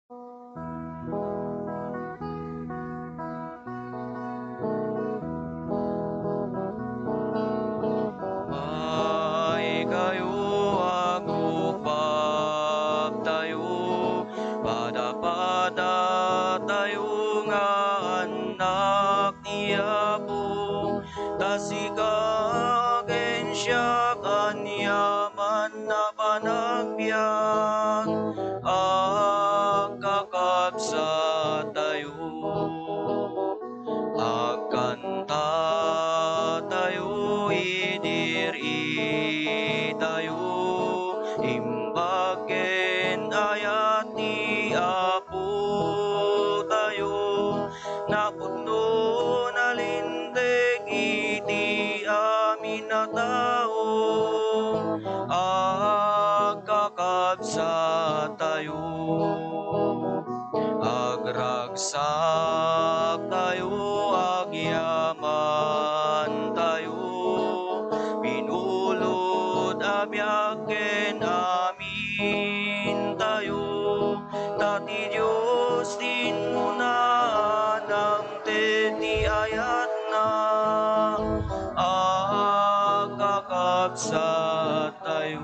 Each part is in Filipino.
Ay kayo agupap tayo, pada-pada tayo nga anak ni Apo, tasikagen siya kanyaman na panagbiag, agkakabsa tayo. Agkanta tayo, idiri tayo, imbagen ayat ni Apo tayo, napudno na lindig iti amin na tao, agkakabsa tayo. Agragsak tayo, agyaman tayo, pinulod abyaken amin tayo, tati Diyos tinuna ng teti ayat na, agkakabsa tayo.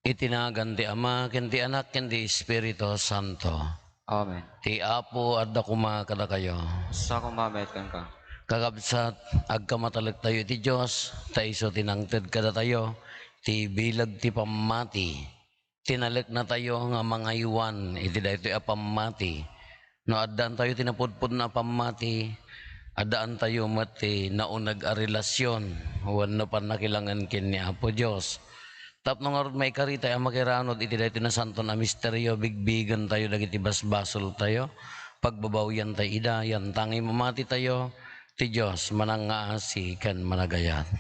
Itinagan ti Ama, ken ti Anak, ken ti Espiritu Santo. Amen. Ti Apo adda kuma kada kayo. Sa kumamet kan ka. Kakabsat agkamatalag tayo ti Dios, taiso tinangted kada tayo, ti bilag ti pamati. Tinalik na tayo nga mga iwan, iti daytoy a pamati. No addaan tayo tinapudpud na pamati, addaan tayo mati naunag a relasyon, wenno panakilangan ken ni Apo Dios. Tapno nga may karita ang makiranod iti daytoy na santo na misteryo, bigbigan tayo dagiti basbasol tayo, pagbabawyan tayo idayan, tangi mamati tayo, ti Diyos manangaasi kan managayat.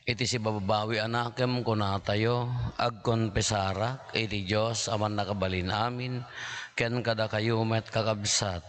Iti si bababawi anakem kuna tayo, agkonpesarak, iti Diyos aman nakabalin amin, ken kada kayo met kakabsat,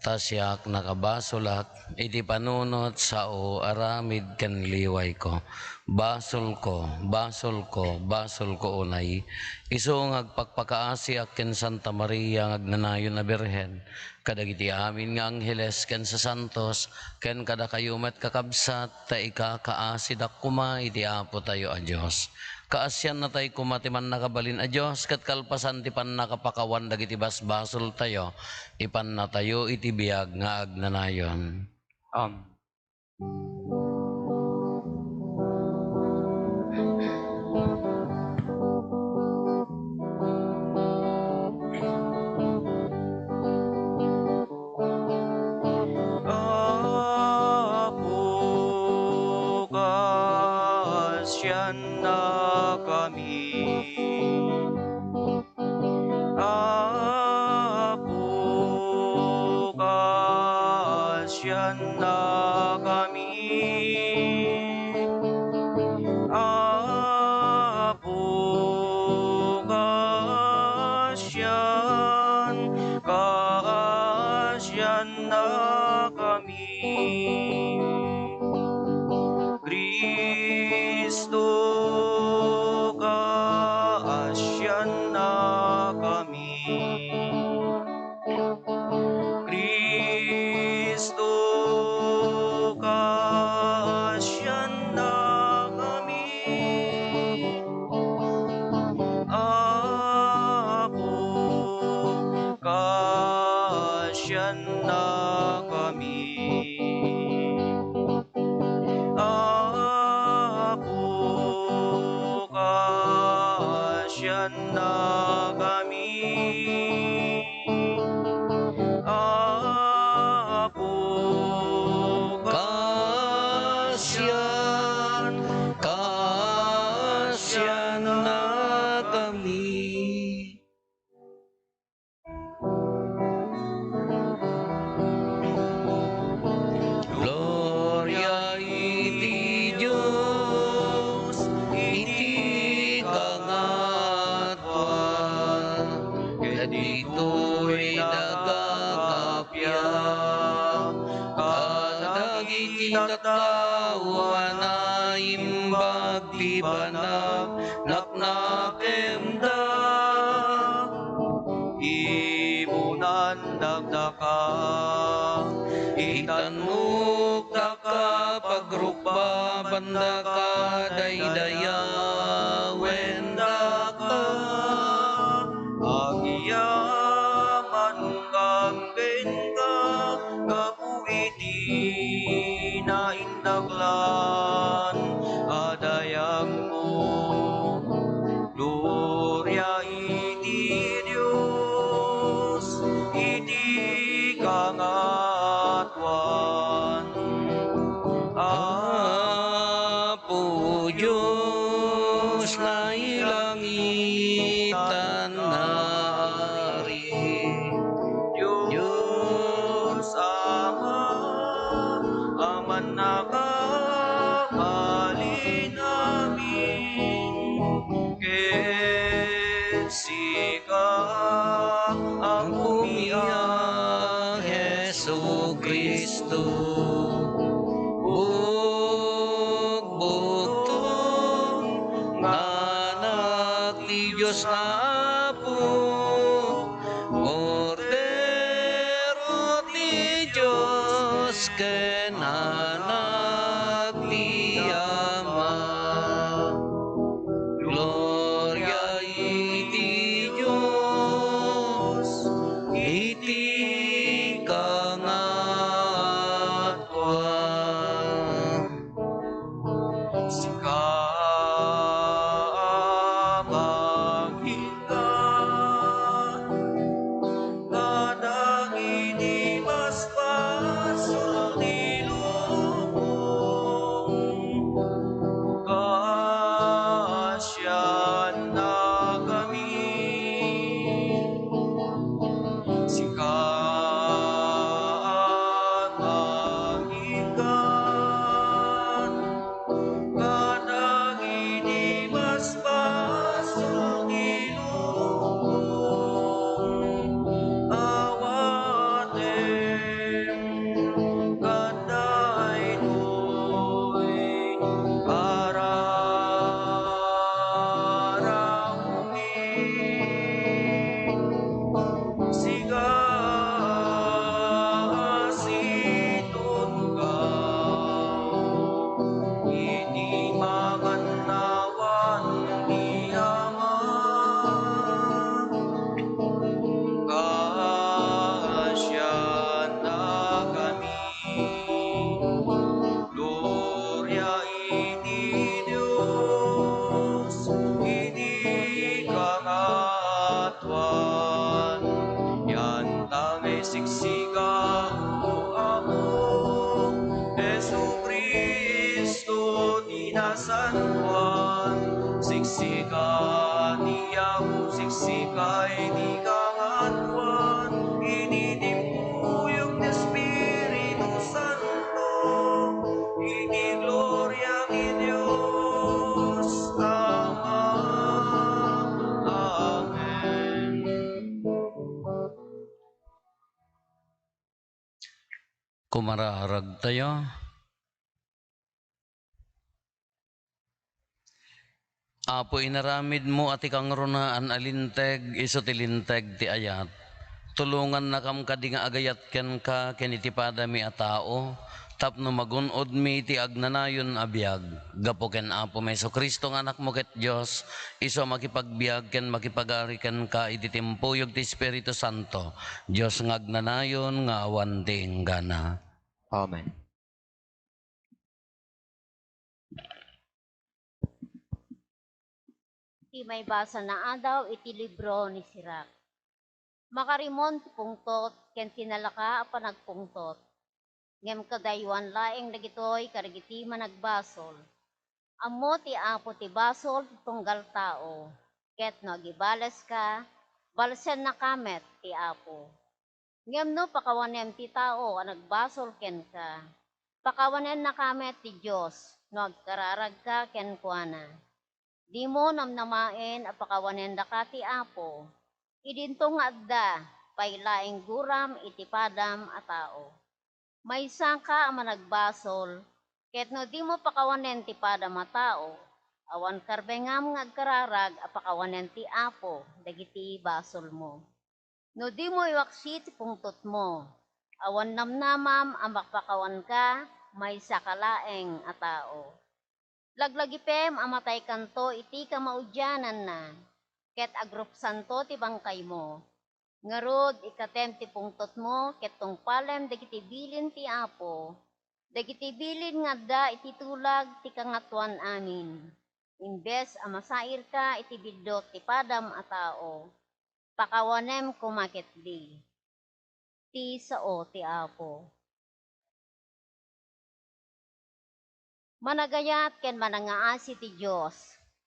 tasyak nakabasulak, iti panunot sao aramid ken liway ko. Basol ko, basol ko, basol ko unay, iso ngagpakpakaasi ken Santa Maria ngagnanayon na Birhen, kadagiti amin nga angheles ken sa santos, ken kada kayo met kakabsat, ta ikakaasi dakuma iti Apo tayo a Dios. Kaasyan na tayo kumatiman nakabalin a Diyos, kat kalpasan ti pan nakapakawan dagiti basbasol tayo, ipan na tayo iti biyag nga agnanayon. Apo, kasyan na kami. Apo, kasyan na kami. Apo, kasyan na kami. Kristo, kaasyan na kami. Kristo, kaasyan na kami. Apo, kaasyan na kami. Apo, kasyan na kami. Apo, Kasyan, kasyan na kami. Gloria iti Diyos, iti kangatwan, banag naknakemda Ibunan dagdaka, itan mo ka pagrukba banda ka daydaya wenda ka Agiyaman kang genka, kapuiti na indaglan, adayang mo. Gloria iti Diyos, iti kangatuan. Apo Diyos na ilangitan nari Diyos Ama, aman nakabalin namin, kesika ang ang umiyak, umiyak Hesu Kristo. Bugbugtong anak ni Diyos na Apo, Cordero ni Diyos, ken anak ni Ama. Gloria iti Diyos, iti kangatuan. sika maghingan, kadagiti basbas sulti lubong, kasyan na kami. Sika maghingan, kadagiti basbas sulti lubong, awatem kaday doy ararami. Siga situn ka, iti magannawan ni Ama, kasyan na kami. Gloria iti Diyos, iti kangatuan. Yan tangay siksika o Amo, Jesu Kristo di na San Juan. Siksika niyaw, siksika di kangatuan, initimpuyog ni Espiritu Santo, iti gloria ni Diyos Ama. Amen. Kumararag tayo. Apo inaramid mo at ikang runaan alinteg, iso tilinteg ti ayat. Tulungan na kam kadi nga agayat ken ka kenitipada mi a tao, tapno magunod mi ti agnanayon a biag. Gapo ken Apo Meso Kristo nga anak mo ket Dios, iso makipagbiag ken makipagari ken ka iti timpuyog ti Espiritu Santo. Dios nga agnanayon nga awan ti inggana. Amen. Iti may basa na adaw iti libro ni Sirak. Makarimon ti pungtot, ken tinalaka a panagpungtot. Ngem kadaywan laeng dagitoy karigiti managbasol. Ammo ti Apo ti basol tunggal tao. Ket no gibales ka, balsen na kamet ti Apo. Ngem no pakawanem ti tao a nagbasol ken ka. Pakawanen na kamet ti Dios no agkararag ka ken kuana. Di mo namnamaen a pakawanen da ka ti Apo. Idinto nga adda pailaing guram iti padam a tao. Maysa ka a managbasol, ket no di mo pakawanen ti padam a tao, Awan karbengam nga agkararag apakawanan ti Apo dagiti basol mo. No di mo iwaksi ti pungtot mo. Awan namnamam ang makpakawan ka may sakalaeng a tao. Laglagipem amatay kanto iti kamaudyanan na. Ket agrupsanto ti bangkay mo. Ngarod ikatem ti pungtot mo ket tungpalem dagiti bilin ti Apo. Dagiti bilin nga da iti tulag ti kangatuan amin. Imbes a masair ka iti bidot ti padam a tao. Pakawanem kumaketdi. Ti sao ti Apo. Managayat ken manangaasi ti Dios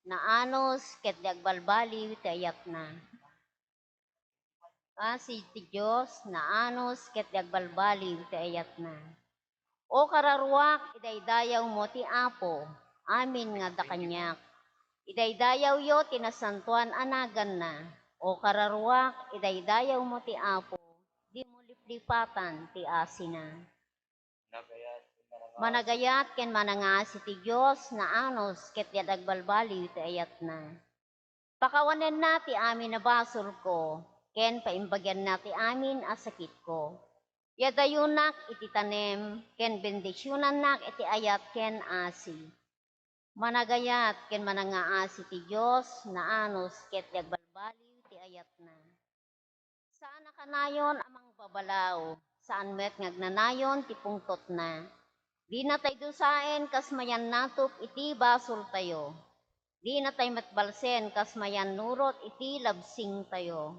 na anos ket dagbalbali ti ayat na. Asi ti Dios na anos ket dagbalbali ti ayat na. O kararuak idaydayaw mo ti Apo, amin nga dakanyak. Idaydayaw yo tinasantuan anagan na. O kararuak idaydayaw mo ti Apo, di mo liplipatan ti asina. Managayat ken manangaasi ti Dios na anos ket dagbalbali ti ayat na. Pakawanen na ti amin na basol ko, ken paimbagyan na ti amin a sakit ko. Yadayunak iti tanem, ken bendisyonan nak iti ayat ken asi. Managayat ken manangaasi ti Dios na anos ket dagbalbali ti ayat na. Saan nakanayon amang babalaw, saan met ngagnanayon ti pungtot na. Di na tay dusaen kas mayan natop iti basol tayo. Di na tay matbalsen kas mayan nurot iti labsing tayo.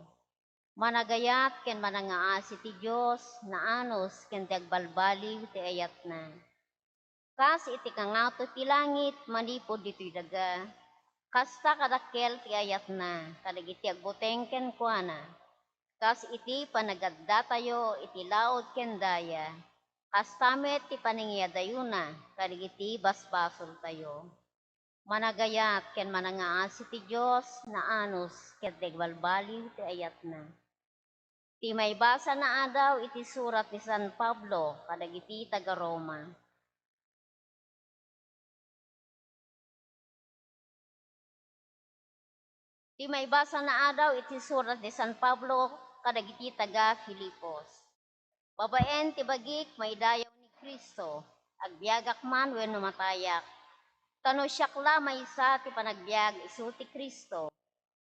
Managayat ken manangaasi ti Dios na anos ken dagbalbali ti ayat na. Kas iti kangato ti langit manipod ditoy daga. Kasta kadakkel ti ayat na kadagiti agbuteng ken kuana. Kas iti panagadda tayo iti laod ken daya. Kastamet ti paningiyadayuna kadagiti basbasol tayo. Managayat ken manangaasi ti Dios na anos ket dagbalbali ti ayat na. Ti may basa na adaw iti surat ni San Pablo kadagiti taga Roma. Ti may basa na adaw iti surat ni San Pablo kadagiti taga Filipos. Babaen ti bagik may dayaw ni Kristo, agbiagak man wenno matayak. Tano siyakla maysa ti panagbiag isu ti Kristo.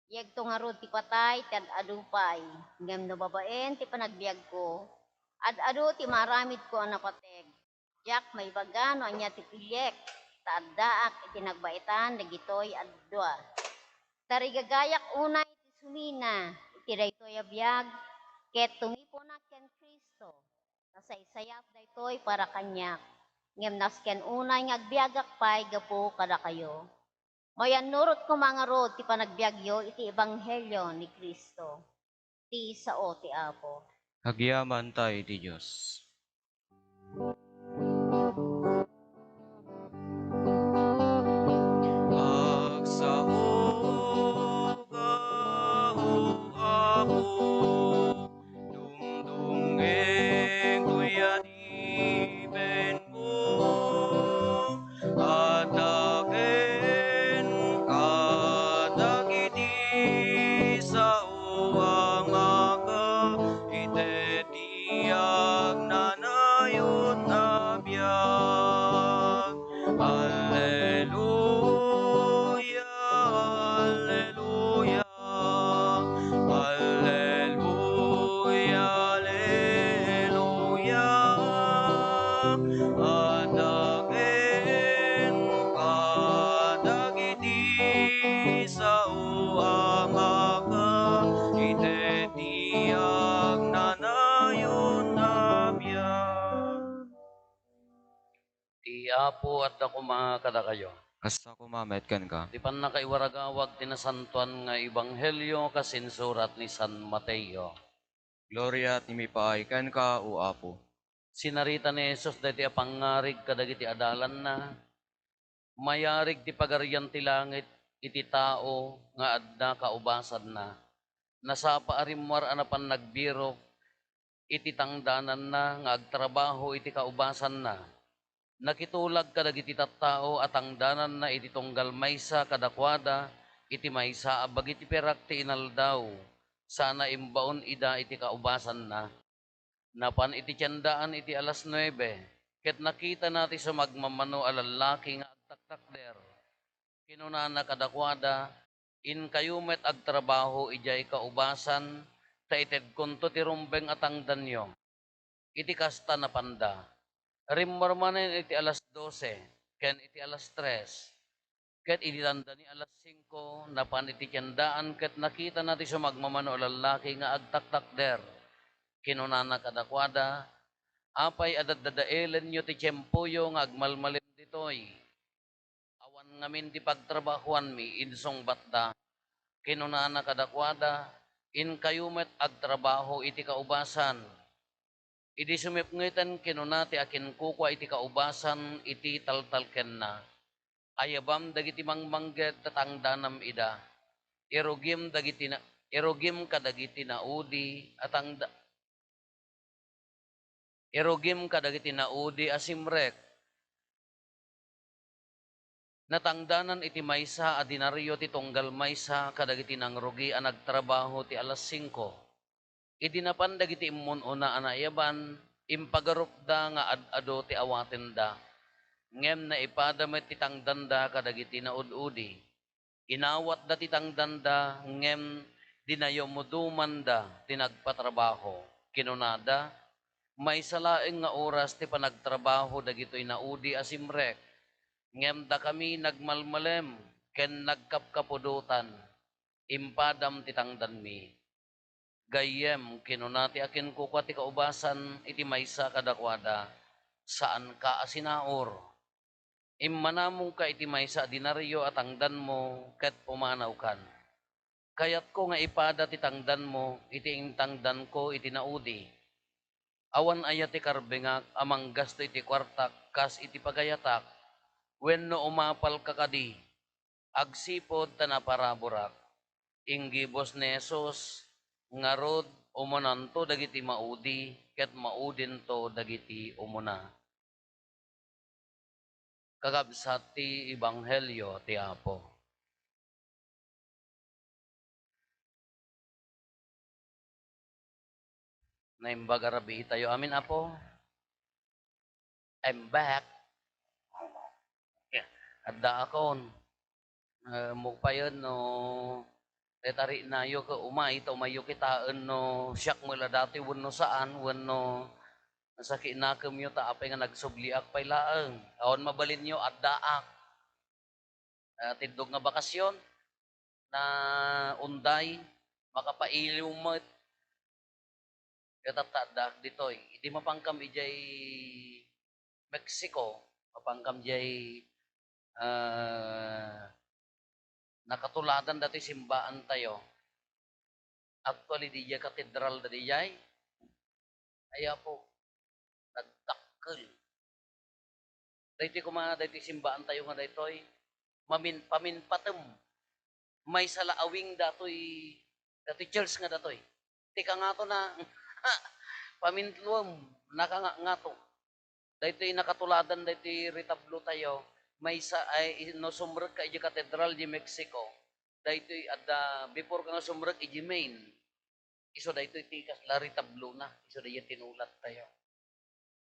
Yagto nga rod ti patay ti adupay, ngem no babaen ti panagbiag ko, adu ti maramid ko ang napateg. Jak may baga no anya ti pilyek, taaddaak iti nagbaitan dagitoy adwa. Tarigagayak unay ti sumina, iti daytoy abiyag, ket tumiponak ken Kristo. Nasaysayat daytoy para kanyak. Ngem nasken unay nga agbiagak pay gapo kada kayo. Mayan nurot ko mga rod ti panagbiagyo iti ebanghelyo ni Kristo. Ti sao ti Apo. Agyaman tayo ti Diyos. Agsao ka o Apo, dumdumeng kuyadiben mo, at akin kadagiti sao ang maka itetiyag nanayot na biyak. Alleluia, alleluia, alleluia, alleluia. At akin kadagiti sao ang maka itetiyag nanayon na biyak. Ti Apo at ako mga kada kayo. Kasta kumamet kan ka. Di pan nakaiwaragawag tinasantuan nga ebanghelyo kasinsurat ni San Mateo. Gloria at imipaay kan ka o Apo. Sinarita ni Jesus dati apangarig kadagiti adalan na mayarig ti pagarian ti langit iti tao nga adda kaubasan na. Nasapa arimwar anapan nagbiro iti tangdanan na nga agtrabaho iti kaubasan na. Nakitulag kadagiti tattao at ang danan na iti tunggal maysa kadakwada, iti maysa abag iti perak ti inaldaw. Sana imbaon ida iti kaubasan na. Napan iti tiyandaan iti alas 9, ket nakita nati sa magmamano alalaki nga agtaktakder. Kinunana kadakwada, in kayumet agtrabaho ijay kaubasan, ta ited kunto ti rumbeng atang danyo. Iti kasta na panda. Rimmarmanen iti alas 12, ken iti alas 3, ket iti tanda ni alas 5, napan iti tiyandaan, ket nakita nati sa magmamano lalaki nga agtaktakder. Kinunana kadakwada, apay adadadaelen nyo ti tiyempuyo nga agmalmalim ditoy. Awan ngamin ti pagtrabahuan mi, idsong batda. Kinunana kadakwada, in kayumet agtrabaho iti kaubasan. Idi sumipngitan kinunati akin kukwa iti kaubasan iti taltalken na. Ayabam dagiti mangmangget tatangdanam ida. Irugim kadagiti naudi irugim kadagiti naudi asimrek. Natangdanan iti maysa adinaryo ti tunggal maysa kadagiti nangrugi ang nagtrabaho ti alas 5. Idinapan dagiti immun una anayaban, impagarupda nga ad-ado ti awaten da. Ngem na ipadamet ti tangdanda kadagiti naud-udi. Inawat da ti tangdanda, ngem dinayomuduman da ti nagpatrabaho. Kinunada, may salaeng nga oras ti panagtrabaho dagitoy naudi asimrek. Ngem da kami nagmalmalem, ken nagkapkapudutan. Impadam ti tangdan mi. Gayem kinunati akin kukwa ti kaubasan iti maysa kadakwada, saan ka asinaor? Immanamong ka iti maysa dinaryo at tangdan mo, ket pumanaw kan. Kayat ko nga ipada ti tangdan mo, iti tangdan ko iti naudi. Awan aya ti karbengak, amang gasto iti kwartak, kas iti pagayatak, wenno umapal kakadi, agsipod tanaparaburak. Inggibos ni Jesus, ngarod umonanto dagiti maudi, ket maudin to dagiti umuna. Kagabsat ti Ebanghelyo ti Apo. Naimbaga rabi tayo amin Apo. I'm back. Adda akon. Mugpayon no detari na yo ka umay to mayo kitaan no siyak mula dati wenno saan wenno nasaki na kem yo ta apay nga nagsubliak pay laeng awan mabalin yo addaak tindog nga bakasyon na unday makapailiw met katataddak ditoy idi mapangkam ijay Mexico mapangkam jay nakatuladan dati simbaan tayo. Actually, di jay katedral da di jay. Aya po, nagtakkel. Dati dati simbaan tayo nga daytoy, paminpatem. May salaawing datoy, dati church nga datoy. Tika nga to na, pamintluom, nga to. Dati nakatuladan, dati retablo tayo, may sa ay no sumrek ka iji katedral di Mexico. Daytoy adda before ka nga sumrek iji main. Iso daytoy tikas lari tablo na. Iso dayi tinulat tayo.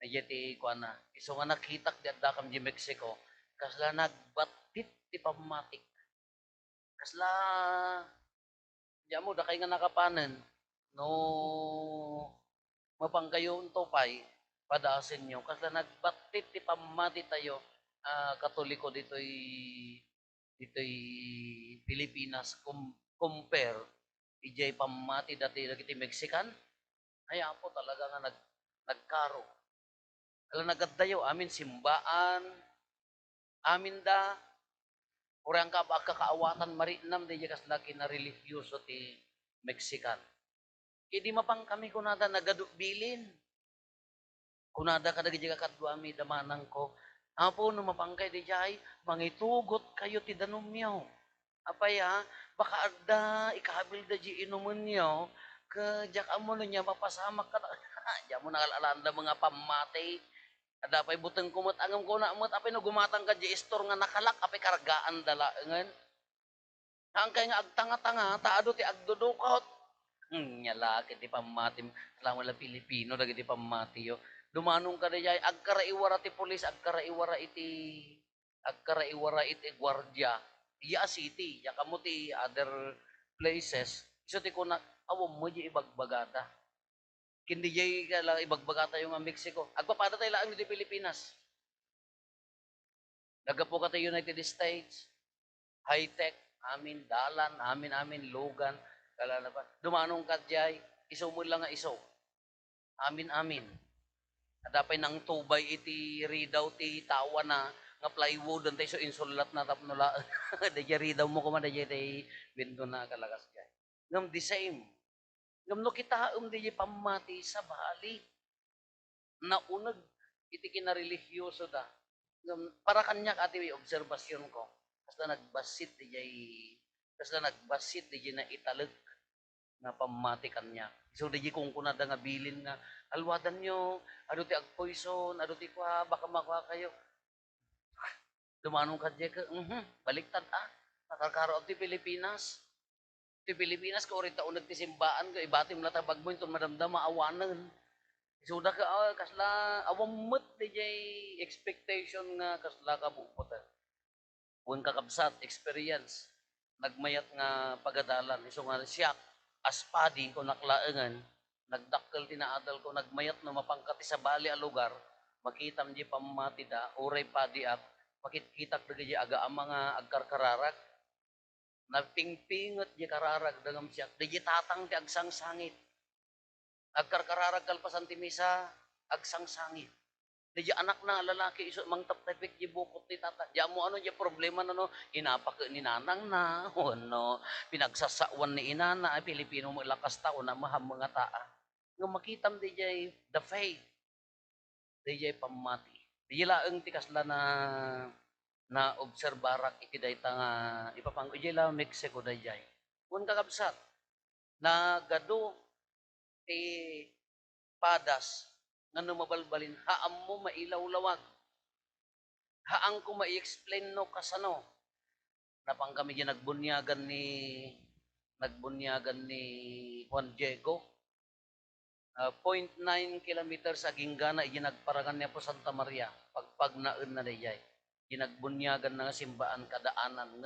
Dayi ti kuana. Iso nga nakitak di adda kam di Mexico. Kasla nagbatit ti pamatik. Kasla di mo da kay nga nakapanen no mapangkayon to pay padasin nyo. Kasla nagbatit ti pamatik tayo. Katoliko dito'y Pilipinas compare ijay pamati dati dagiti Mexican ay po talaga nga nagkaro ala nagaddayo amin simbaan amin da kurang ka ba kakaawatan marinam di kas laki na religyoso ti Mexican idi mapang kami kunada nagadubilin kunada kadagi kadwami damanang ko Apo, no mapangkay di jay, mangitugot kayo ti danumyaw. Apaya, baka adda, ikahabil da di inuman nyo, ka jak amo no niya mapasamak ka. Diyan mo nakalalanda mga pamatay, Ada pa'y buteng kumot angam ko na amot apay no gumatang ka di istor nga nakalak apay kargaan dala ngan. Hangkay nga agtanga-tanga taado ti agdudukot. Nyala kiti pamati lang wala Pilipino dagiti pamati yo. Dumanong ka dayay agkaraiwara ti pulis agkaraiwara iti gwardiya. Iya city, ya kamo ti other places. Iso ti kuna awom mo di ibagbagata. Kindi jay ka lang ibagbagata yung Mexico. Agpapada tayo lang di Pilipinas. Nagapo ka tayo United States, high-tech, amin, dalan, amin, logan, kalala pa. Dumanong ka jay, iso mo lang nga iso. Amin. Adapay nang tubay iti ridaw ti tawa na nga plywood antay so insulat na tapnula. Daya ridaw mo kuma daya tay window na kalakas jay. Ngam the same. Ngam no kita di pamati sa bali. Naunag iti kinarelihiyoso da. Ngam para kanyak ati obserbasyon ko. Basta nagbasit di na italag nga pamati kanya. So di kung kunada nga bilin nga alwadan nyo, ado ti agpoison, ado ti kwa, baka makuha kayo. Dumanong ka ka, baliktad nakarkaro ti Pilipinas. Ti Pilipinas ko rin taon nagtisimbaan ko, ibatim na tabag mo, itong madamdama, awanan. Isuda ka, kasla, awamot di jay expectation nga kasla ka buputan. Kung kakabsat, experience, nagmayat nga pagadalan, iso nga siyak, aspadi ko naklaangan, nagdakkel tinaadal ko, nagmayat na mapangkati sa bali a lugar, makitam di pamati da, uray padi at, makitkitak da di aga ang mga agkarkararag, nagpingpingot di kararag dagam siya, di tatang ti agsang sangit, agkarkararag kalpasan ti misa, agsang sangit. Di anak na lalaki iso mang taptapik di bukot ti tata. Di mo ano di problema no inapak ni nanang na no pinagsasawan ni inana ay Pilipino mo lakas tao na maham mga taa. Nga makitam di jay the faith. Di jay pamati. Di laeng ti kasla na obserbarak iti dayta nga ipapang di la Mexico di jay. Kun kakabsat na gado ti padas nga mabalbalin, haam mo mailawlawag. Haang ko ma-explain no kasano. Napang kami dyan nagbunyagan ni Juan Diego. 0.9 kilometers sa Gingana, nagparangan niya po Santa Maria. Pagpagnaan na dayay. Ginagbunyagan na nga simbaan kadaanan.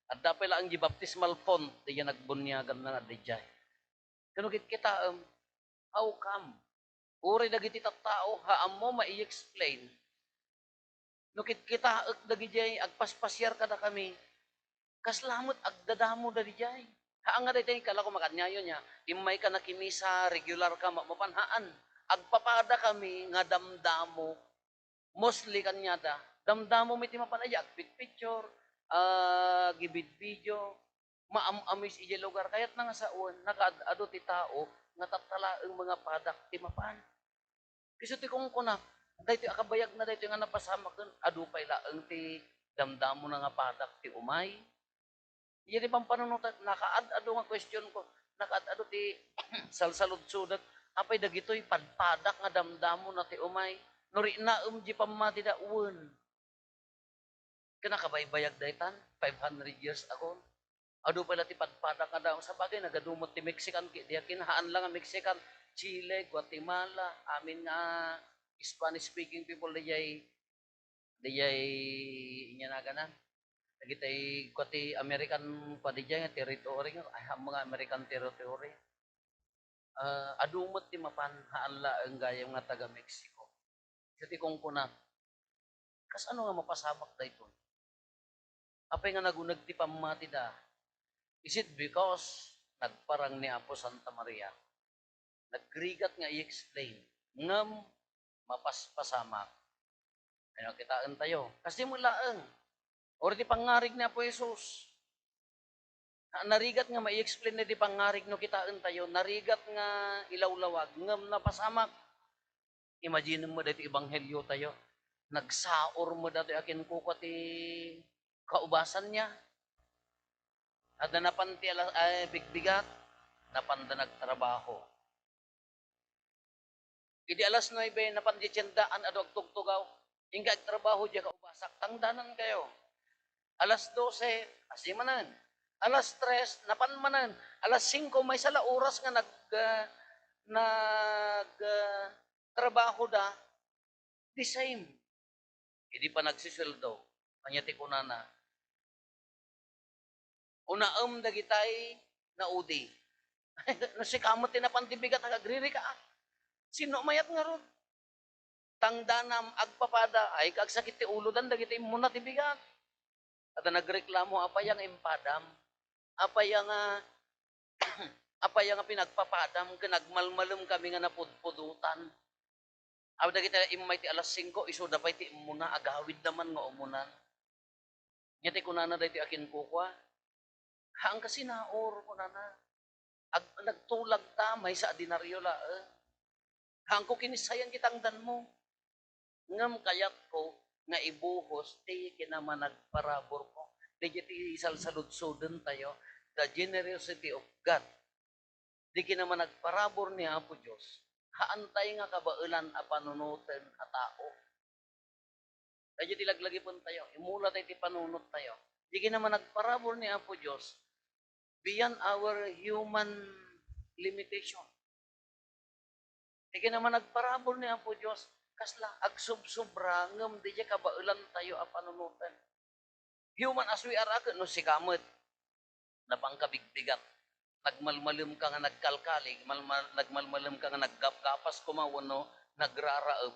At dapat lang ang baptismal font, diyan nagbunyagan na nga dayay. Kanukit kita, how come? Uri dagiti tattao, haam mo mai-explain. Nukit kita dagiti agpaspasyar kada kami, kaslamot agdadamo dagiti. Haang nga dagiti kala ko makanyayo niya, imay ka nakimisa, regular ka, mapanhaan. Agpapada kami nga damdamo, mostly kanyada, damdamo miti mapanaya, picture, gibid video, maam-amis ije lugar, kayat na nga sa uwan, nakaado ti tao, nga tatalaang mga padak ti mapan. Kasi ti kung kunak, dahito akabayag na dahito nga napasama kan, adupay laang ti damdamo na nga padak ti umay. Iya di bang panunutan, nakaad-ado nga question ko, nakaad-ado ti salsalud-sudat, apay dagito'y padpadak nga damdamo na ti umay, nuri na di pamati da uwan. Kinakabaybayag daytan, 500 years ago. Ado pala ti padpadak nga daw, sa bagay nagadumot ti Mexican, diya kinahaan lang ang Mexican, Chile, Guatemala, amin nga Spanish-speaking people diyay inya na ganan. Nagitay ko ti American pa diyay nga territory nga, ay mga American territory. Adumot ti mapanhaan la ang gayam nga taga Mexico. Kasi kung kunat, kas ano nga mapasamak da ito? Apay nga nagunag ti pamati da? Is it because nagparang ni Apo Santa Maria? Nagrigat nga i-explain. Ngam mapaspasamak. Ano kitaan tayo? Kasi mulaang. Or di pangarig na po Jesus. Narigat nga ma-explain na di pangarig no kitaan tayo. Narigat nga ilawlawag. Ngam napasamak. Imagine mo dito ibanghelyo tayo. Nagsaor mo dito akin kuko ti kaubasan niya. At na napanti bigbigat. Napanda nagtrabaho. Idi alas 9 na panditsendaan adog tugtugaw. Ingkag trabaho diya ka ubasak. Tangdanan kayo. Alas 12, asimanan. Alas 3, napanmanan. Alas 5, may sala oras nga trabaho da. The same. Hindi pa nagsisweldo. Kanya ti kunana. Unaam dagitay na udi. Nasikamot ti napantibigat agagriri ka. Sino mayat nga ron? Tangdanam agpapada ay kagsakit ti ulo dan dagiti muna ti bigat. At nagreklamo apa yang impadam? Apa yang apa yang pinagpapadam ken nagmalmalem kami nga napudpudutan. Aw dagiti imay ti alas 5 iso dapay ti muna agawid naman nga umunan. Nyati kunana daytoy akin kukwa. Haang kasi naor kunana. Nagtulag ta may sa ordinaryo la. Haang ko kinisayan kitang dan mo. Ngam kayat ko nga ibuhos ti kinaman nagparabor ko. Di isalsaludsuden tayo the generosity of God. Di kinaman nagparabor ni Apo Diyos. Haantay nga kabailan a panunuten a tao. Kaya tilaglagi pun tayo. Imula tayo ti panunot tayo. Di kinaman nagparabor ni Apo Diyos beyond our human limitation. Di kinaman nagparabor ni Apo Diyos kasla agsubsobra ngem di kabailan tayo a panunutan. Human as we are no si kamot napangkabigbigat. Nagmalmalim ka nga nagkalkalig, nagmalmalim ka nga naggapgapas kumawon no nagraraep.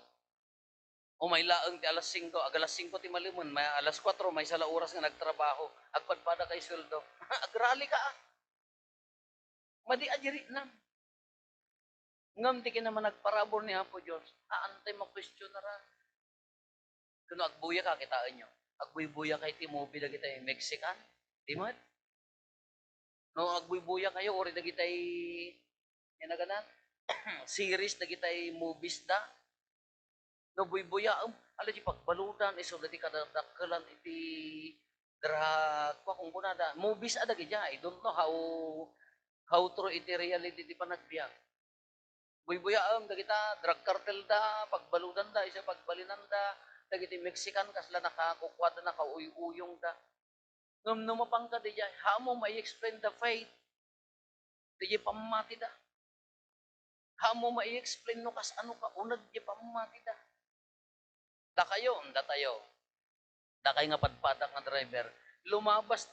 O may laeng ti alas 5, alas 5 ti malimon, may alas 4 may sala oras nga nagtrabaho, agpadpada kay sweldo. Agrali ka. Madi adiri na. Ngam di kinaman nagparabor ni Apo Diyos, aantay mo-question na ra. Kuno agbuya ka, kitaan nyo. Agbuy-buya kay ti movie na kita Mexican. Di mo? No, agbuy-buya kayo, ori na kita yan na ganan. Series na kita movies da. No, buy-buya, ala di pagbaludan, iso na di kadadakalan, iti drag, kung kunada. Movies ada gaya, I don't know how true iti reality di pa nagbiyak. Buy-buyaam dagita drug cartel da, pagbaludan da, isa pagbalinan da, dagiti Mexican kasla nakakukwada na kauyuyong da. Ngam numapang ka di hamo may explain the faith. Di pamati da. Hamo may explain no kas ano ka unag di pamati da. Da tayo. Da kayo nga padpadak nga driver. Lumabas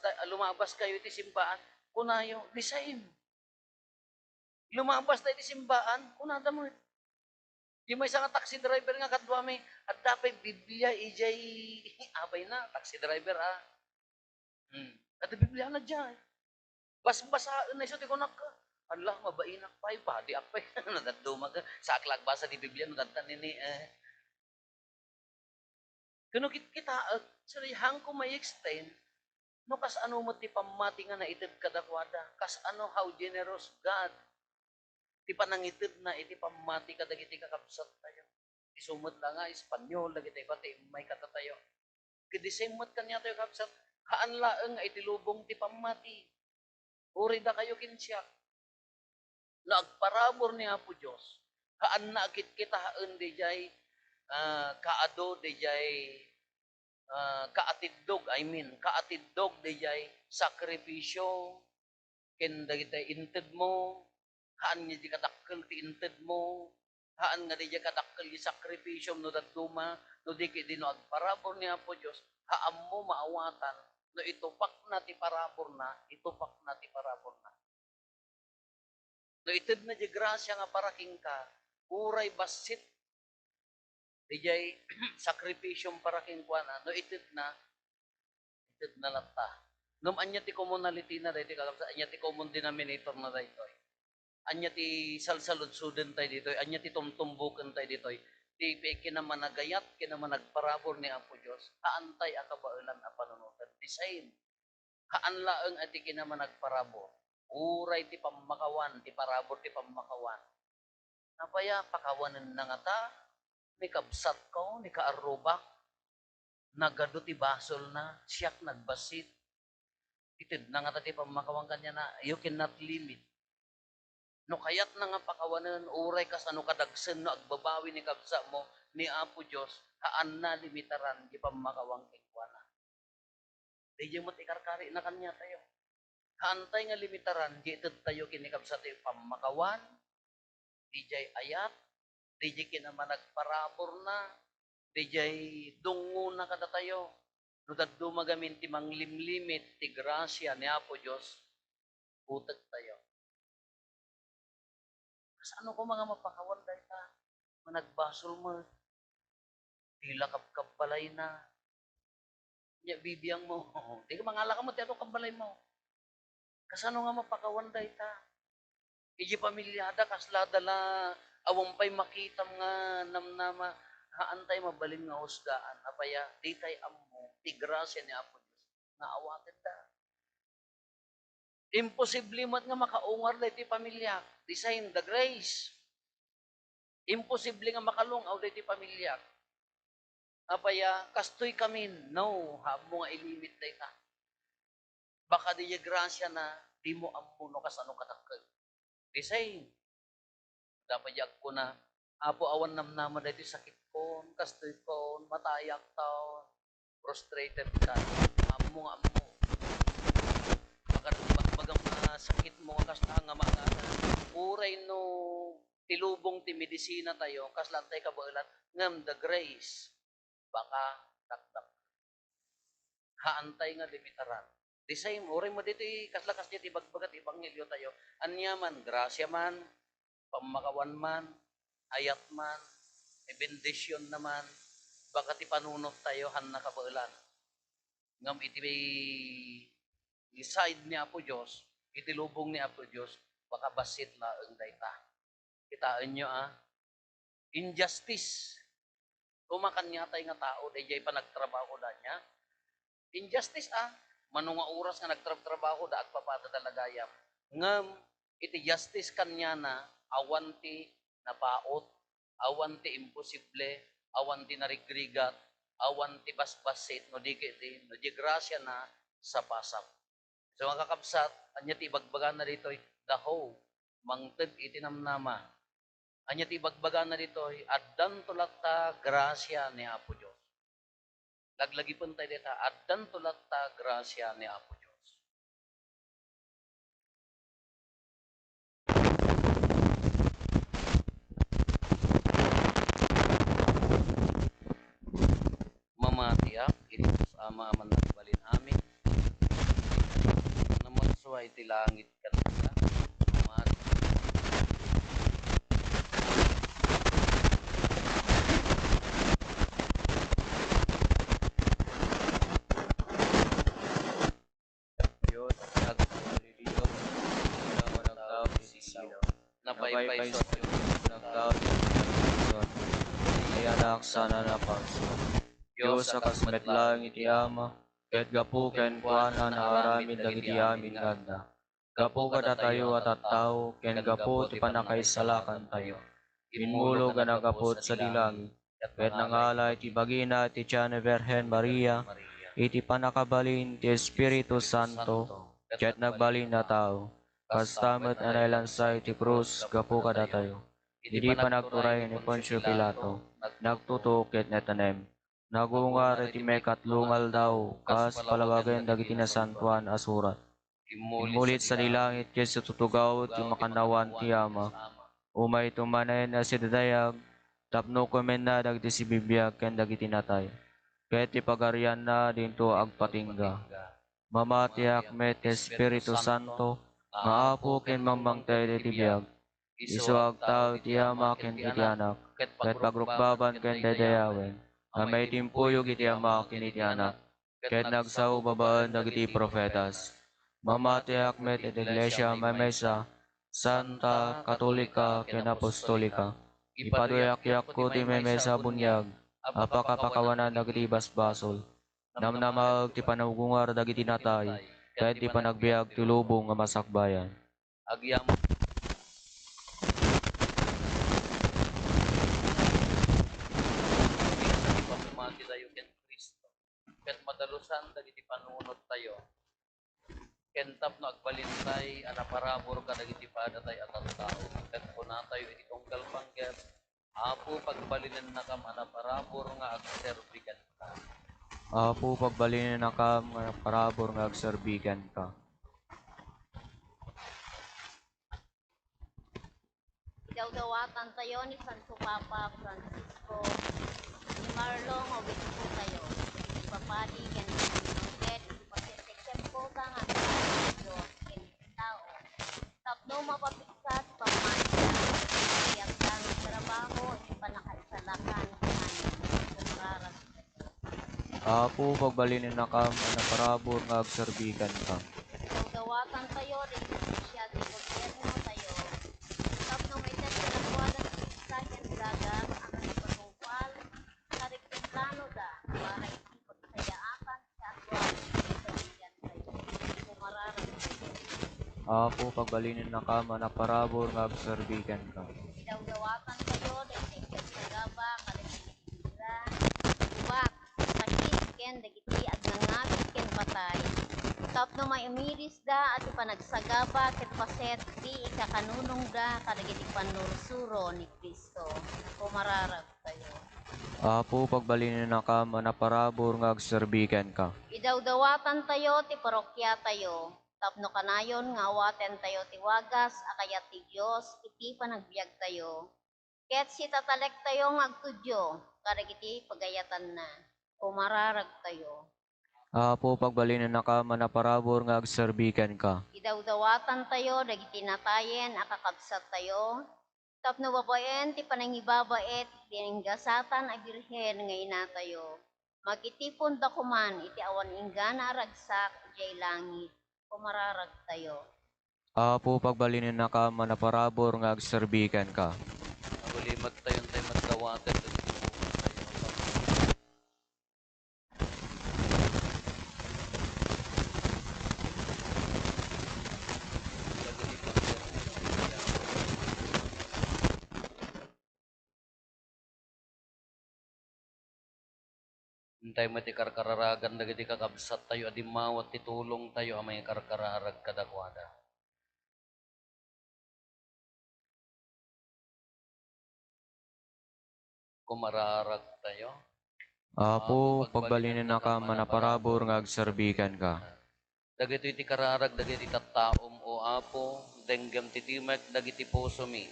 kayo iti simbaan, kunayo, the same. Lumabas tayo di simbaan, kunada mo. Di may isang taxi driver nga kadwa may, at dapat Biblia ijay, abay na, taxi driver At Biblia na dyan. Bas-basaan na iso, di ko naka. Allah, mabainak pa, padi akpay. Nadadumag, saklag basa di Biblia, nadadtan nini. Kano kita, hang ko may extend, no kas ano mo ti pamati nga na itid kadakwada, kas ano how generous God, ti panangitid na iti pamati kadagiti kakabsat tayo. Isumot lang nga, Espanyol, dagiti pati may katatayo. Kadisimot kanya tayo kakabsat, haan laeng nga iti lubong ti pamati. Uri da kayo kinsya. Nagparabor ni Apo Diyos, haan na akit kita haan di jay, kaado di jay, kaatiddog di jay, sakripisyo, ken dagiti inted mo, haan nga di kadakkel ti inted mo, haan nga di kadakkel ti sakripisyo no daduma, no di kidi no agparabor ni Apo Diyos, haan mo maawatan, no itupak na ti parabor na. No ited na di grasya nga paraking ka, uray basit, di jay sakripisyong paraking kwa na, no ited na lata. Nung anya ti commonality na dito, anya ti common denominator na dito. Anya ti salsaludsudan tayo dito, anya ti tumtumbukan tayo dito, ti kinamanagayat, kinamanagparabor ni Apo Diyos, haantay akabailan a panunutan. The same. Haan laeng ati kinamanagparabor. Uray ti pamakawan, ti parabor ti pamakawan. Napaya, pakawanan na nga ta, ni kabsat ko, ni kaarubak, nagado ti basol na, siyak nagbasit. Itid na nga ta ti pamakawan kanya na, you cannot limit. No kayat na nga pakawanan, uray ka sa no kadagsen no agbabawi ni kabsa mo ni Apo Diyos, haan na limitaran, di pa makawang kikwana. Di mo tikarkari na kanya tayo. Haantay nga limitaran, di tayo kinikabsa tayo pamakawan, di jay ayat, di jay kinaman nagparabor na, di jay dungo na kada tayo. No daddo magamin ti manglimlimit, ti grasya ni Apo Diyos, utag tayo. Kas ano ko mga mapakawan dahil ta, managbasol mo, tila kapbalay na, niya bibiyang mo, di ka mangalaka mo, tiyato kabalay mo. Kas ano nga mapakawan dahil ta, iji pamilyada, kaslada la, awang pa'y makita nga namnama, haantay mabalim nga husgaan, apaya, di tay amo, ti grasya ni Apo Diyos, nga awatin ta. Imposible mat nga makaungar na iti pamilya. Design the grace. Imposible nga makalungaw na iti pamilya. Apaya, kastoy kamin. No, hamo nga ilimit na ita. Baka di grasya na, di mo amuno kasano katakag. Design. Dapat yag ko na, apo awan namnaman na iti sakit ko, kastoy ko, matayak tao, frustrated ka. Amo nga amo. Baka bagang sakit mo kasla nga mga uray no tilubong ti medisina tayo kaslan tayo kabailan ngam the grace baka taktak haantay nga limitaran the same uray mo dito kasla ti bagbagat ibanghelyo tayo anyaman grasya man pamakawan man ayat man bendisyon naman baka ti panunot tayo han nakabailan ngam iti side ni Apo Diyos, itilubong ni Apo Diyos, baka basit na ang dayta. Kitaan nyo injustice. Tumakan niya tayo nga tao, dayjay pa nagtrabaho da niya. Injustice manunga oras nga nagtrabaho da, agpapada dalagayam. Ngam, iti justice kanya na, awanti napaot, awanti imposible, awanti narigrigat, awanti basbasit, no di grasya na sa pasap. So mga kakabsat, anya ti ibagbagan na dito, daho, mangteg itinamnama. Anya ti ibagbagan na dito, addan tulata grasya ni Apo Diyos. Laglagi pun tayo dito, addan tulata grasya ni Apo Diyos. Mamatiak, iti sama aman nagbalin amin. Suway ti langit kanila. Mat. Diyos, nagpaliliyo, nagtawag sisilaw. Napaypay sa Diyos. Nagtawag sisilaw. Ay anak sana napagsuot. Diyos sa kasmet lang iti ama, ket gapu ken kuana na aramid dagiti amin ganda. Gapu kada tayo at tao, ken gapu ti panakaisalakan tayo. Inmulo ga nagapot sa dilangi, ket nangalay ti bagina ti Tiyan Virgen Maria, iti panakabalin ti Espiritu Santo, ket nagbalin na tao. Kastamet anailansay ti krus, gapu kada tayo. Idi panagturay ni Poncio Pilato, nagtutok ket netanem. Nagungar iti mekat lungal daw, kas palawagan dagiti nasantuan asurat. Imulit sa dilangit kes tutugaw ti makanawan ti ama. Umay tumanen na si dadayag, tapno komen na dagiti si bibiyag ken dagiti natay. Ket ti pagarian na dinto agpatingga. Mamatiak met Espiritu Santo, nga apo ken mamangtay iti biyag. Isu agtaw ti ama ken iti anak, ket pagrukbaban ken dadayawen. Na may timpuyog iti ama kiniti anak, ket nagsaw babaan dagiti profetas. Mamatiak met iti iglesia mamesa, Santa, Katolika, ken Apostolika. Ipaduyak-yak ko ti mamesa bunyag, apakapakawanan dagiti basbasol. Namnamag ti panaugungar dagiti natay, ket ti panagbiag ti lubong nga masakbayan. Agyam tayo ken Kristo. Ket madalusan dagiti panunot tayo. Kentap no agbalintay, anaparabor ka dagiti padatay at ang tao. Ket kunatayo iti tunggal panggep, apo pagbalinan na kam anaparabor nga agserbikan ka. Apo pagbalinin na kam, nga parabor nga agserbikan ka. Idawdawatan tayo ni Santo Papa Francisco, ni Marlong Obispo tayo, ipapadi ken pangket, ipasitekep ko ka nga sa Diyos ken tao. Tapno mapapiksat pamanda, iyag ka ng trabaho, ipanakaisalakan kanin, kumraras tayo. Apo pagbalinin na kam, anaparabor nga agserbikan ka. Idawdawatan tayo, rin siya di gobyerno tayo. Tapno may tatalakuadan sa ken dagat, ang ipatungpal, plano da, para iti pagsayaakan sa atwal, ipabigyan tayo, kumararan tayo. Apo pagbalinin na kam, anaparabor nga agserbikan ka. Idawdawatan tayo, dahil kagsagaba, kalagitira, ubat, sakit, ken, dagiti, at nangabit, ken patay. Tapno may umiris da, at ipanagsagaba, ket paset, di ikakanunong da, kadagiti panursuro ni Kristo, kumararag tayo. Apo pagbalinin na kam, anaparabor nga agserbikan ka. Idawdawatan tayo ti parokya tayo. Tapno kanayon nga awaten tayo ti wagas akayat ti Dios iti panagbiag tayo. Ket si tatalek tayo nga agtudyo kadagiti pagayatan na. Umararag tayo. Apo pagbalinin na kam, anaparabor nga agserbikan ka. Idawdawatan tayo dagiti natayen akakabsat tayo. Tapno babaen ti panangibabait tininggasatan a birhen nga ina tayo. Magitipon da kuman iti awan inggana ragsak jay langit. Kumararag tayo. Apo pagbalinin na kam, anaparabor nga agserbikan ka. Nagulimag tayo tayo magdawaten dagiti buhay tayo. Nagulimag tayo. Hintay mo ti karkararagan dagiti kakabsat tayo adimawat ti tulong tayo amay karkararag kadakwada. Kumararag tayo. Apo pagbalinin na kam, anaparabor nga agserbikan ka. Dagiti iti kararag dagiti tattaom o apo denggam titimek dagiti puso mi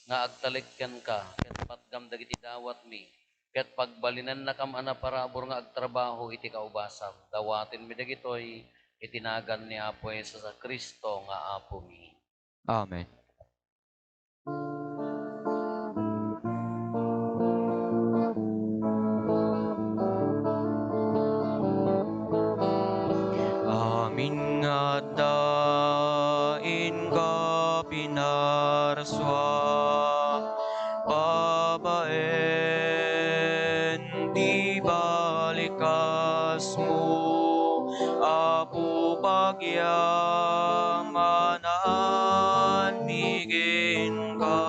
nga agtalikken ka ket patgam dagiti dawat mi ket pagbalinan na kam anaparabor nga agtrabaho iti kaubasam dawaten mi dagitoy itinagan ni Apo Jesus sa Kristo nga Apo mi. Amen. Amin nga dain ka pinarswa, babaen di balikas mo, apo pagyamanan bigin ka.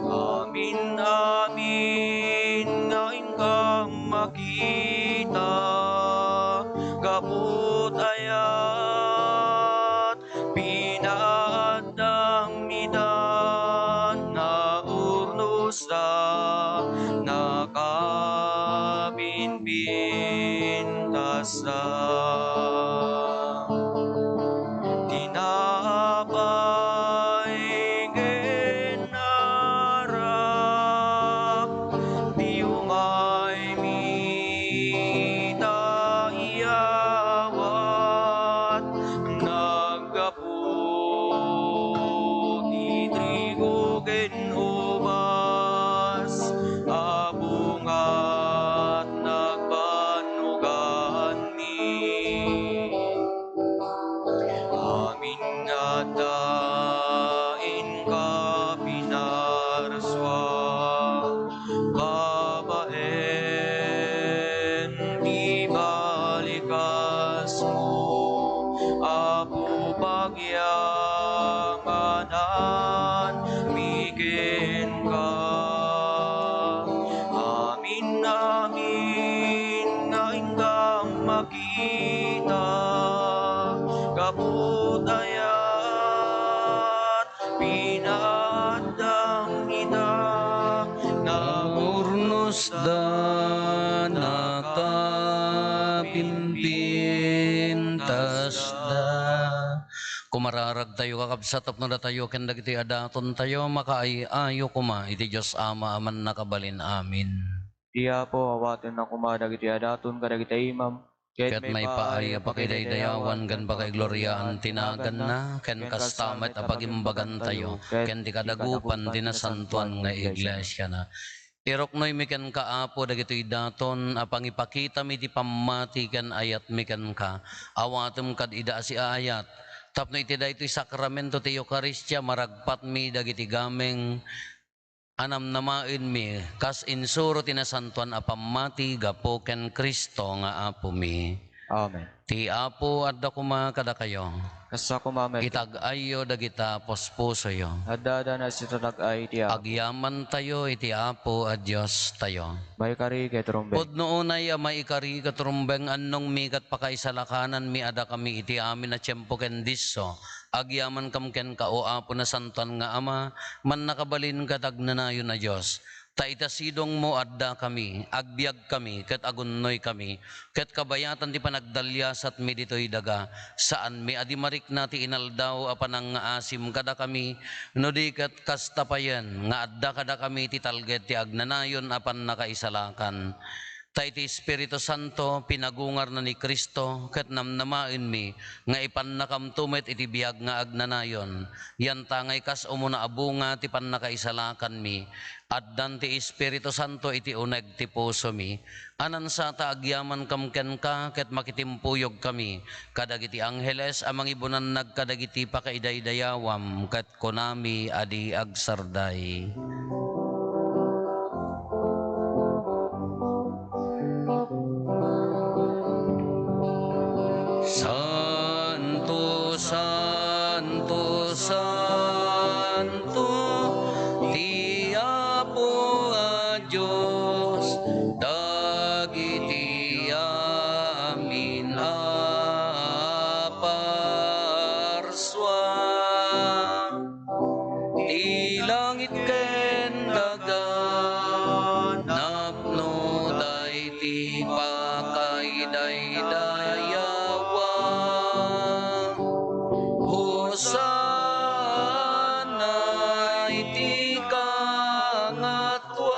Amin, amin, ngayon kang makita, kaput ayat, pinaadang midan, na urnos da, nakabinbintas da. Tinapay genarap, di umay mita iyawat, naggapu ti trigo ken ubas, abungat nagbanugan mi. Amin nga dain ka pinarswa, babaen di balikas mo, apo pagyamanan bigin ka. Amin, amin, ngayon kang makita, kapudayat pinadang ida Urnos da nakapimpintas da. Kumararag tayo kakabsat tapno da tayo ken dagiti adaton tayo makaayo kuma iti Dios Ama aman nakabalin amin. Iya po awaten na kumadag iti adaton kadagiti imam. Ket may paaya pakidaydayawan gan pakay gloryaan tinagan na ken kastamet apagimbagan tayo ken di kadagupan dinasantuan nga iglesia na. Iroknoy mi ken kaapo dagitoy daton apang ipakita mi di pamati ken ayat mi ken ka awatem kad ida si ayat tapno iti daytoy sakramento ti Eucharistia maragpat mi dagiti gameng anam namain mi kas insuro tinasantuan a pamati gapo ken Kristo nga apo mi. Amen. Ti apo adda kuma kada kayo. Kasa kumamet. Itag-ayo dagita pospuso yo. Adada na si tatag-ay ti Apo. Agyaman tayo iti apo a Dios tayo. May kari kay trumbeng. Pudno unay maikari katrumbeng annong mikat pakaisalakanan mi ada kami iti amin na tiyempo ken disso. Agyaman kam ken ka o apo na santuan nga ama man nakabalin katagnanayon na Dios. Ta itasidong mo adda kami, agbiag kami, ket agunnoy kami, ket kabayatan ti panagdalyasat mi ditoy daga, saan mi adimarik na ti inaldaw apan nga asim kada kami, no di ket kastapayan, nga adda kada kami ti talget ti agnanayon apan nakaisalakan. Ta iti Espiritu Santo pinagungar na ni Kristo ket namnamain mi nga ipannakamtumet iti biag nga agnanayon yan tangay kas umuna abunga ti pannakaisalakan mi addan ti Espiritu Santo iti uneg ti puso mi anan sa taagyaman kamken ka ket makitimpuyog kami kadagiti angheles amang ibunan nagkadagiti pakaidaydayawam ket konami adi agsarday. Santo, Santo, Santo, ti Apo a Dios, dagiti amin a parswa, ti langit ken dagat, napno dayti pakaidaydaya. Hosana iti kangatuan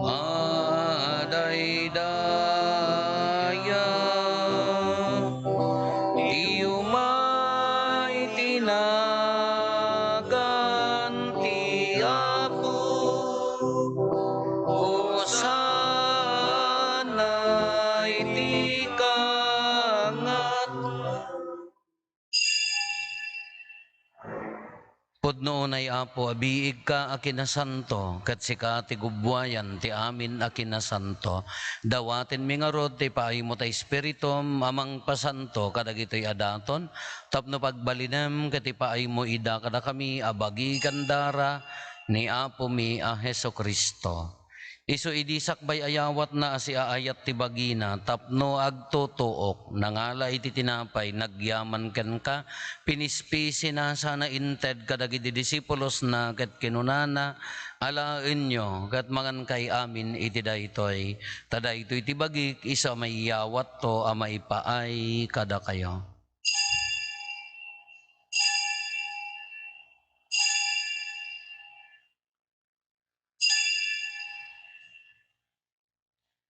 madaydaya ti umay tinagan ti Apo Hosana iti pudno unay Apo, abiig ka akinasanto, kat sika ti gubwayan, ti amin akinasanto. Dawatin mi nga rod, ti paaymo ta Espiritum, amang pasanto, kadagitoy adaton, tapno pagbalinem, kat ti paaymo ida kada kami, abagi kandara, ni Apo mi a Heso Kristo. Isu idisak bay ayawat na si aayat ti bagina tapno agtutuok nangala iti tinapay nagyaman ken ka pinispisi na sana inted kadagiti disipulos na ket kinunana alaen nyo ket mangan kay amin iti daytoy tadaytoy ti bagik isa may yawat to a maipaay kada kayo.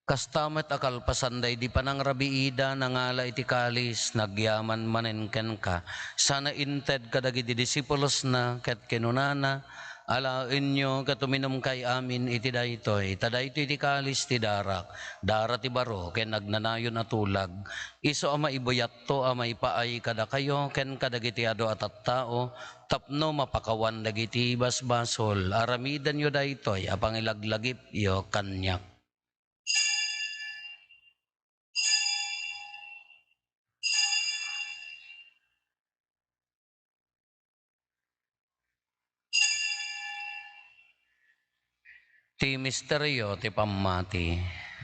Kastamet akal pasanday di panangrabiida nangala iti kalis nagyaman manenken ka sana inted kadagiti disipulos na ket kinunana alaen nyo katuminom kay amin iti daytoy tadaytoy iti kalis ti darak dara ti baro ken nagnanayon atulag iso ama ibuyat to ama ipaay kada kayo ken kadagiti ado at tao tapno mapakawan dagiti basbasol aramidan yo daytoy apang ilaglagip yo kanyak. Ti misteryo ti pamati.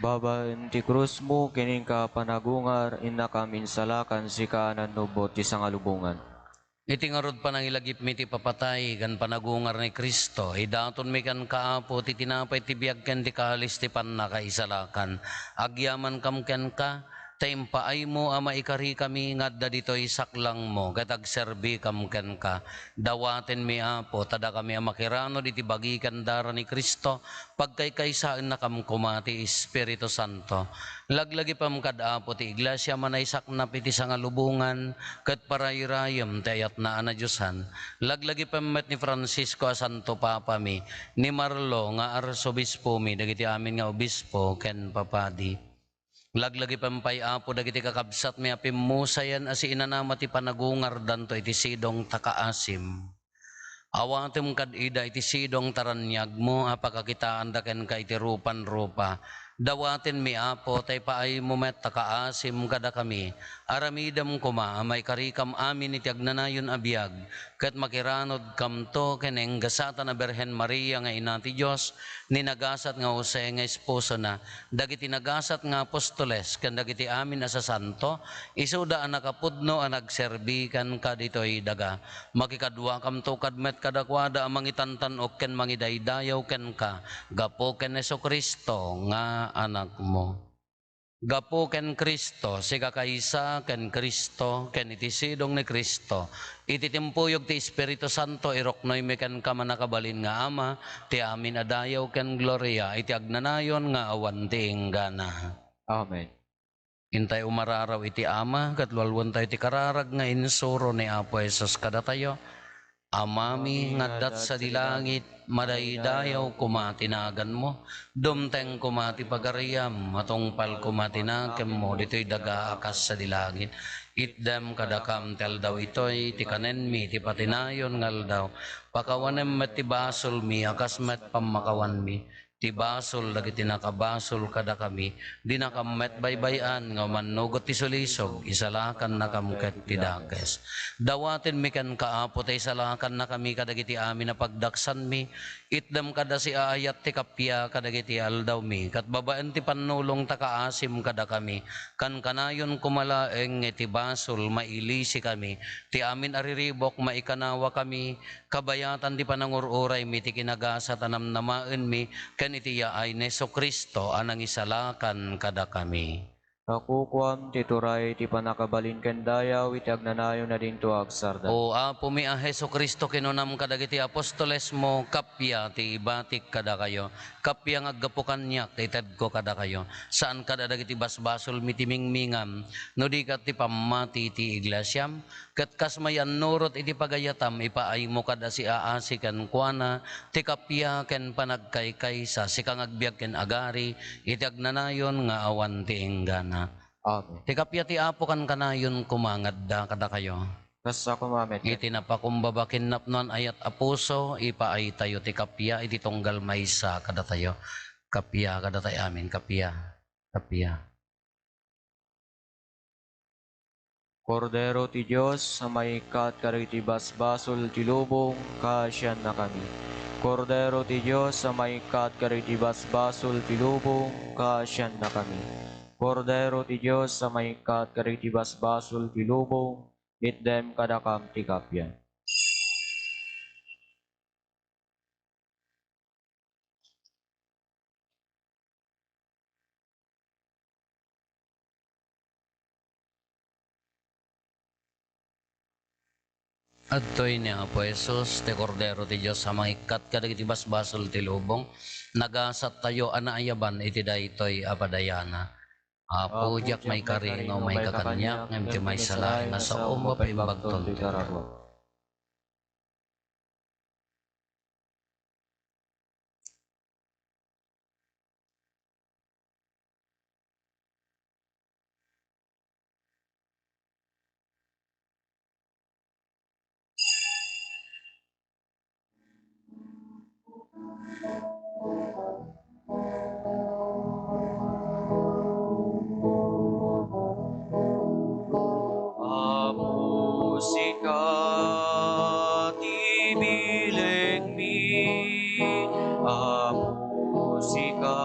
Babaen ti krus mo, kining ka panagungar, ina kamin salakan si kaanan nubot ti sangalubungan. Iti ngarod pa nang ilagip mi ti papatay, kan panagungar ni Kristo, idaton mi kan kaapo, ti tinapay ti biyag ken ti kalis ti pannakaisalakan. Agyaman kam ken ka, taimpaay mo ama ikari kami ngadda ditoy saklang mo, gatag serbi kam ken ka. Dawaten mi apo, tada kami amakirano diti bagikan dara ni Kristo, pagkaykaysaan na kam kumati Espiritu Santo. Laglagi pam kadapo ti iglesia manaysak na piti sangalubungan, kat parayrayam tayat na ana Diyosan. Laglagi pamet ni Francisco a Santo Papa mi, ni Marlo nga arsobispo mi, dagiti amin nga obispo ken papadi. Laglagi pampay apo dagiti kakabsat mi apimusayan asi inanama ti panagungar danto iti sidong takaasim. Awatem kad ida iti sidong taranyag mo apakakitaan da ken ka iti rupan-rupa. Dawaten mi apo tay paay mo met takaasim kada kami. Aramidam kuma may karikam amin iti agnanayon abiyag. Ket makiranod kam to keneng gasatan na Berhen Maria nga ina ti Dios, ni nagasat nga Jose nga esposo na, dagiti nagasat nga apostoles ken dagiti amin asa santo, isuda ang nakapudno ang nagserbi kan kaditoy daga. Makikadwa kam to kadmet kadakwada ang mangitantan o ken mangidaydayaw ken ka, gapo ken Jesucristo nga anak mo. Gapo ken Kristo, si kakaisa ken Kristo, ken iti sidong ni Kristo, iti timpuyog ti Espiritu Santo, iroknoy mi ken ka manakabalin nga Ama, ti amin adayaw ken gloria, iti agnanayon nga awan ti inggana. Amen. Intay umararaw iti Ama, katlualwan tayo ti kararag nga insuro ni Apo Jesus kada tayo. Amami ngadat sa dilangit, madaydayaw kumatinagan mo, dumteng kumati pagariyam, matungpal kumatinakem mo, dito'y daga akas sa dilangit. Itdem kadakam tel daw ito'y, tikanen mi, ti patinayon ngal daw, pakawanem met ti basol mi, akas met pamakawan mi, ti basol dagiti nakabasol kada kami, di nakamet baybayan nga manugot ti sulisog, isalakan na kamket ti dakes. Dawaten mi ken kaapo tay salakan na kami kadagiti amin na pagdaksan mi, itdem kada si aayat ti kapya kadagiti aldaw mi, kat babaen ti panulong takaasim kada kami, kan kanayon kumalaeng ti basol mailisi kami, ti amin ariribok maikanawa kami, kabayatan ti panangururay mi ti kinagasa tanamnamaen mi, ken iti yaay ni Jesucristo anang isalakan kada kami. Nakukuam ti turay ti panakabalin ken dayaw iti agnanayon na dinto agsarda. O apo mi a Jesucristo kinunam kadagiti apostoles mo, kapya ti ibatik kada kayo, kapya ngaggapukan niya ited ko kada kayo, saan kada dagiti basbasol mitimingmingam, no di kat ti pamati ti iglesyam, kat kasmayan nurot iti pagayatam, ipaay mo kada si aasi ken kuana, ti kapya ken panagkaykaysa, si kang agbiag ken agari, iti agnanayon nga awan ti inggana. Amen. Ti kapya ti apo kan kanayon kumangad da kada kayo. Kasa kumamet. Iti napakumbabakin napnon ayat apuso, ipaay tayo ti kapya, iti tunggal maysa kada tayo. Kapya kada tayo amin, kapya. Kapya. Kordero ti Diyos, sa maikat kariti basbasol ti lubong, kasyan na kami. Kordero ti Diyos, sa maikat kariti basbasol ti lubong, kasyan na kami. Kordero ti Diyos, sa maikat kariti basbasol ti lubong, itdem kadakam ti kapyan. Adtoy ni Apo Jesus, ti kordero ti Diyos, sa maikat kadagiti basbasol ti lubong, nagasat tayo anaayaban iti daytoy apadayana. Apo jak may kari nga may kakanyak, ngem ti may salay nga sa umba pa imbagton ti kararwa. Musika tibiling mi, musika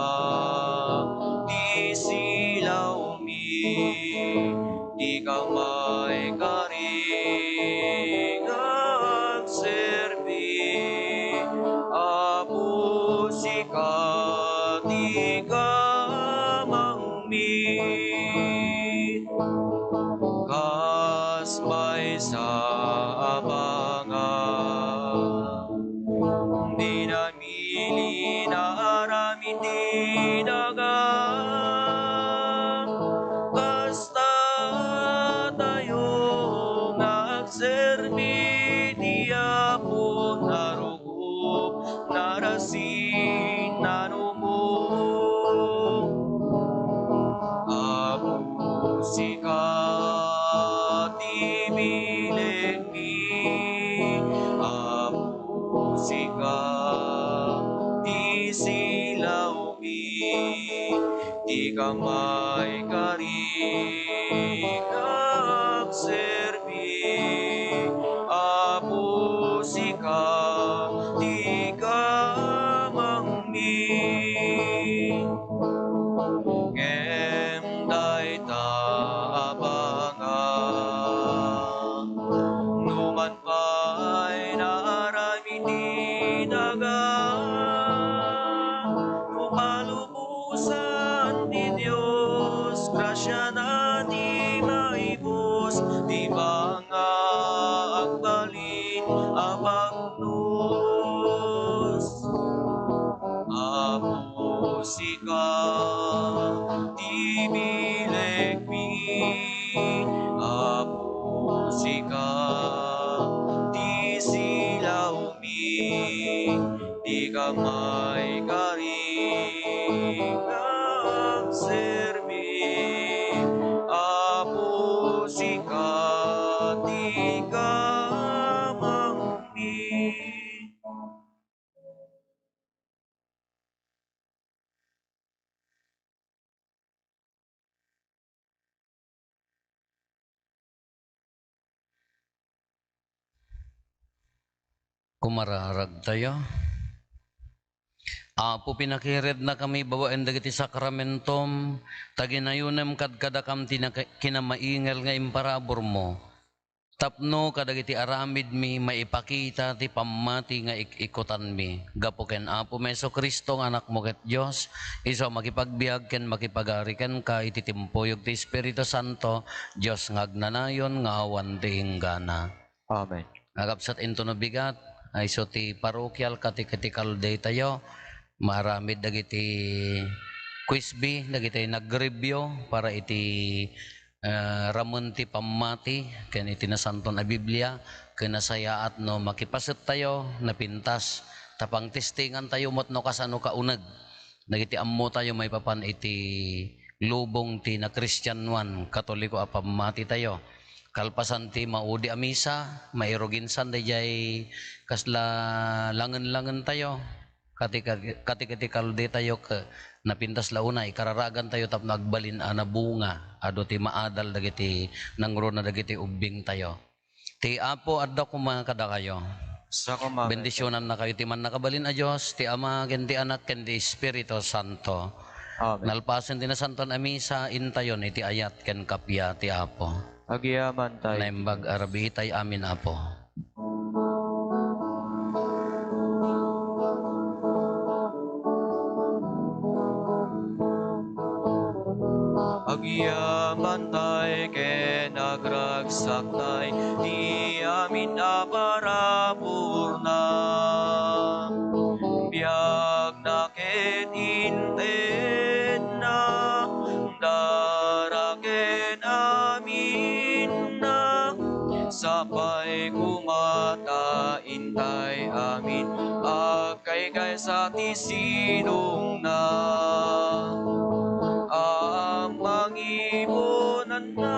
may karing agserbi. Apo sika di ka mangmin. Kas may sa abangan. Di namili na aramin di dagan. Basta tayo nagserbi di Apo narugop, narasin, nanumong. Apo sikat ibilig mi, Apo sikat di silaw mi, di ka may karing agserbi. Apo sikat di ka mangmin. Day tabangan, numan pa'y naaramin di dagan. Lupalubusan di Diyos, grasya na di maibos, di ba nga agbalin abagnos. Apo sikat ibilig mi, Apo sikat di silaw mi, di ka may karing agserbi. Apo sikat di ka mangmin. Kumararag tayo. Apo pinakired na kami bawain dagiti sakramentom, taginayunem kadkadakam kinamaingal nga imparabor mo. Tapno kadagiti aramid mi maipakita ti pamati nga ikutan mi. Gapo ken Apo Meso Kristo nga anak mo ket Dios, iso makipagbiag ken makipagari ken ka iti timpuyog ti Espiritu Santo, Dios nga agnanayon nga awan ti hinggana. Amen. Agapsat into no bigat, ay so ti parochial catechetical day tayo, maramid dagiti quizbi, dagiti nag-review para iti ramon ti pamati, ken iti nasanton a Biblia, ken nasayaat no makipaset tayo, napintas, tapang testingan tayo motno kasano kaunag, dagiti ammo tayo may papan iti lubong ti na Kristiyanuan, Katoliko a pamati tayo. Kalpasan ti maudi a misa, mairoginsan dayjay kasla langen-langen tayo. Katikal di tayo napintas launa, ikararagan tayo tap nagbalin na bunga, ado ti maadal dagiti nangro na dagiti ubing tayo. Ti Apo adda kumakada kayo. Sa kumamay. Bendisyonan na kayo ti man nakabalin a Diyos, ti Ama, ken ti Anak, ken ti Espiritu Santo. Amen. Nalpasen ti nasanton a misa, intayon iti ayat ken kapya ti Apo. Agiyaman tayo. Naimbag arabi tay amin Apo. Agiyaman tayo ken nagragsak tayo, di amin aparabur na. Biag na ken inted na, daraken amin na. Sapay kumata intay amin, agkay sa tisinong na. Ang mangibonan na